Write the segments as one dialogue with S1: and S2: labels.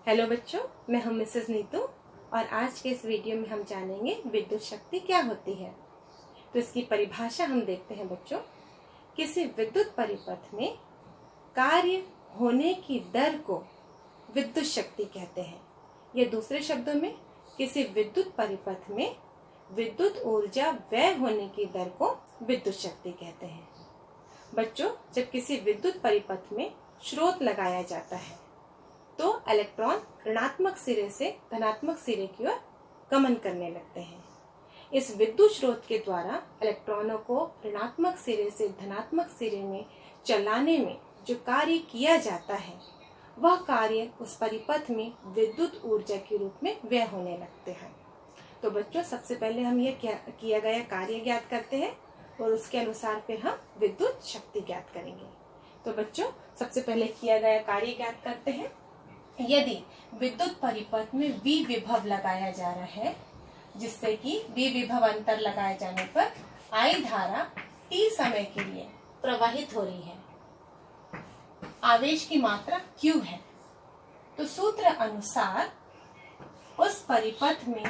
S1: Hello बच्चों, मैं हूं मिसेस नीतू और आज के इस वीडियो में हम जानेंगे विद्युत शक्ति क्या होती है। तो इसकी परिभाषा हम देखते हैं बच्चों। किसी विद्युत परिपथ में कार्य होने की दर को विद्युत शक्ति कहते हैं। या दूसरे शब्दों में, किसी विद्युत परिपथ में विद्युत ऊर्जा व्यय होने की दर को विद्युत शक्ति कहते हैं। बच्चों, जब किसी विद्युत परिपथ में स्रोत लगाया जाता है तो इलेक्ट्रॉन ऋणात्मक सिरे से धनात्मक सिरे की ओर गमन करने लगते हैं। इस विद्युत स्रोत के द्वारा इलेक्ट्रॉनों को ऋणात्मक सिरे से धनात्मक सिरे में चलाने में जो कार्य किया जाता है, वह कार्य उस परिपथ में विद्युत ऊर्जा के रूप में व्यय होने लगते हैं। तो बच्चों, सबसे पहले हम ये किया गया कार्य ज्ञात करते हैं और उसके अनुसार फिर हम विद्युत शक्ति ज्ञात करेंगे। तो बच्चों, सबसे पहले किया गया कार्य ज्ञात करते हैं। यदि विद्युत परिपथ में V विभव लगाया जा रहा है, जिससे कि V विभव अंतर लगाए जाने पर I धारा T समय के लिए प्रवाहित हो रही है, आवेश की मात्रा Q है, तो सूत्र अनुसार उस परिपथ में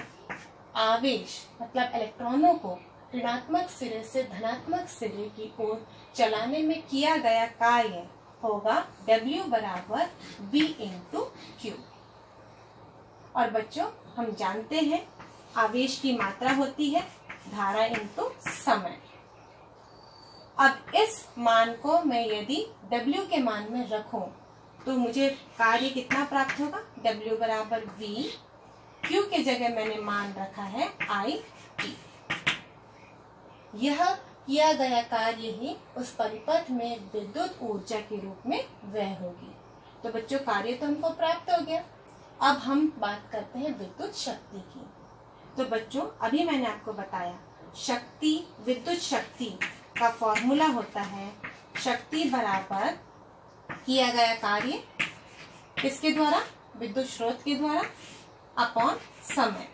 S1: आवेश मतलब इलेक्ट्रॉनों को ऋणात्मक सिरे से धनात्मक सिरे की ओर चलाने में किया गया कार्य होगा W बराबर V इंटू Q। और बच्चों, हम जानते हैं आवेश की मात्रा होती है धारा इंटू समय। अब इस मान को मैं यदि W के मान में रखूं तो मुझे कार्य कितना प्राप्त होगा? W बराबर V, Q के जगह मैंने मान रखा है IT। यह किया गया कार्य ही उस परिपथ में विद्युत ऊर्जा के रूप में व्यय होगी। तो बच्चों, कार्य तो हमको प्राप्त हो गया। अब हम बात करते हैं विद्युत शक्ति की। तो बच्चों, अभी मैंने आपको बताया शक्ति, विद्युत शक्ति का फॉर्मूला होता है शक्ति बराबर किया गया कार्य किसके द्वारा? विद्युत स्रोत के द्वारा अपॉन समय।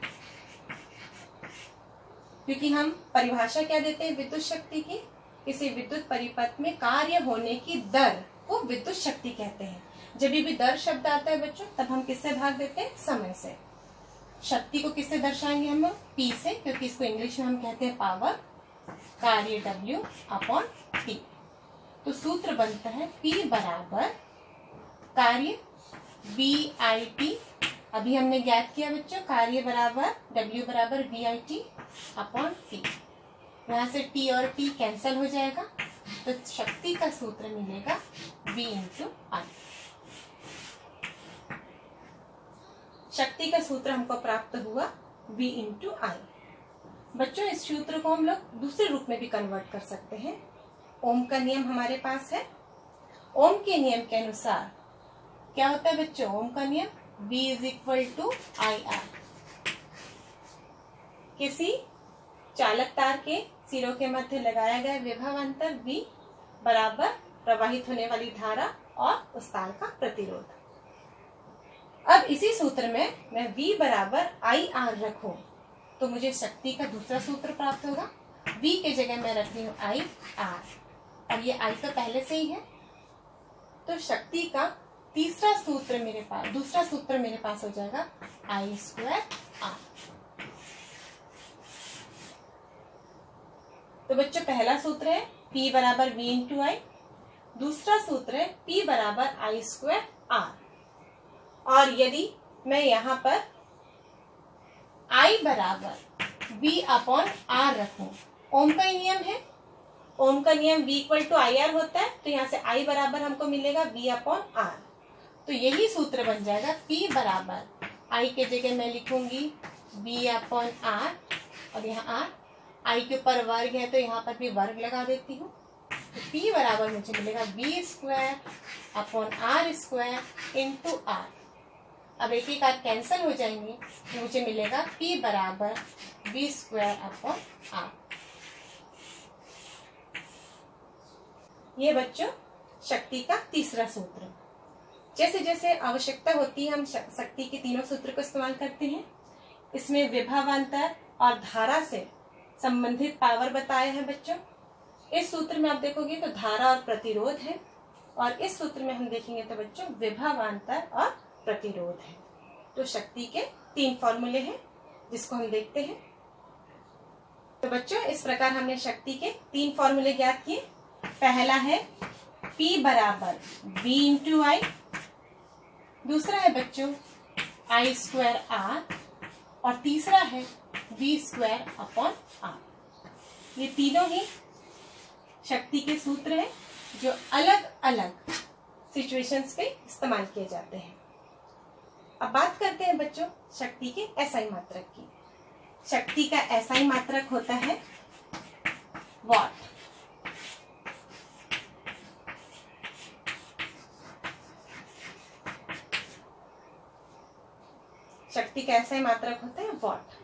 S1: क्योंकि हम परिभाषा क्या देते हैं विद्युत शक्ति की? किसी विद्युत परिपथ में कार्य होने की दर को विद्युत शक्ति कहते हैं। जब भी दर शब्द आता है बच्चों, तब हम किससे भाग देते हैं? समय से। शक्ति को किससे दर्शाएंगे हम? P से, क्योंकि इसको इंग्लिश में हम कहते हैं पावर। कार्य W अपॉन T। तो सूत्र बनता है P बराबर कार्य VIT। अभी हमने ज्ञात किया बच्चों, कार्य बराबर W बराबर VIT अपॉन T। यहाँ से T और T कैंसल हो जाएगा, तो शक्ति का सूत्र मिलेगा V इंटू I। शक्ति का सूत्र हमको प्राप्त हुआ V इंटू I। बच्चों, इस सूत्र को हम लोग दूसरे रूप में भी कन्वर्ट कर सकते हैं। ओम का नियम हमारे पास है। ओम के नियम के अनुसार क्या होता है बच्चों? ओम का नियम V is equal to IR। किसी चालक तार के सिरों के मध्य लगाया गया विभव अंतर V बराबर प्रवाहित होने वाली धारा और उस तार का प्रतिरोध। अब इसी सूत्र में मैं V बराबर IR रखूं तो मुझे शक्ति का दूसरा सूत्र प्राप्त होगा। V के जगह मैं रख रही हूँ IR और ये I तो पहले से ही है, तो शक्ति का तीसरा सूत्र मेरे पास, दूसरा सूत्र मेरे पास हो जाएगा I स्क्वायर R। तो बच्चों, पहला सूत्र है P बराबर V इंटू I, दूसरा सूत्र है P बराबर I स्क्वायर R। और यदि मैं यहाँ पर I बराबर V अपॉन R रखूं, ओम का ही नियम है, ओम का नियम V इक्वल टू IR होता है, तो यहाँ से I बराबर हमको मिलेगा V अपॉन R। तो यही सूत्र बन जाएगा P बराबर I के जगह मैं लिखूंगी V अपॉन R और यहाँ R, I के ऊपर वर्ग है तो यहाँ पर भी वर्ग लगा देती हूँ। तो P बराबर मुझे मिलेगा V square upon R square into R। अब एक एक R कैंसिल हो जाएंगे तो मुझे मिलेगा P बराबर V स्क्वायर अपॉन R। ये बच्चों शक्ति का तीसरा सूत्र। जैसे जैसे आवश्यकता होती है हम शक्ति के तीनों सूत्र को इस्तेमाल करते हैं। इसमें विभव अंतर और धारा से संबंधित पावर बताया है बच्चों। इस सूत्र में आप देखोगे तो धारा और प्रतिरोध है, और इस सूत्र में हम देखेंगे तो बच्चों विभव अंतर और प्रतिरोध है। तो शक्ति के 3 फॉर्मूले हैं जिसको हम देखते हैं। तो बच्चों इस प्रकार हमने शक्ति के 3 फॉर्मूले ज्ञात किए। पहला है P बराबर V इंटू आई, दूसरा है बच्चों I स्क्वायर R, और तीसरा है V स्क्वायर अपॉन R। ये तीनों ही शक्ति के सूत्र हैं जो अलग अलग सिचुएशंस पे इस्तेमाल किए जाते हैं। अब बात करते हैं बच्चों शक्ति के एसआई मात्रक की। शक्ति का एसआई मात्रक होता है वॉट। शक्ति का एसआई मात्रक होता है वॉट।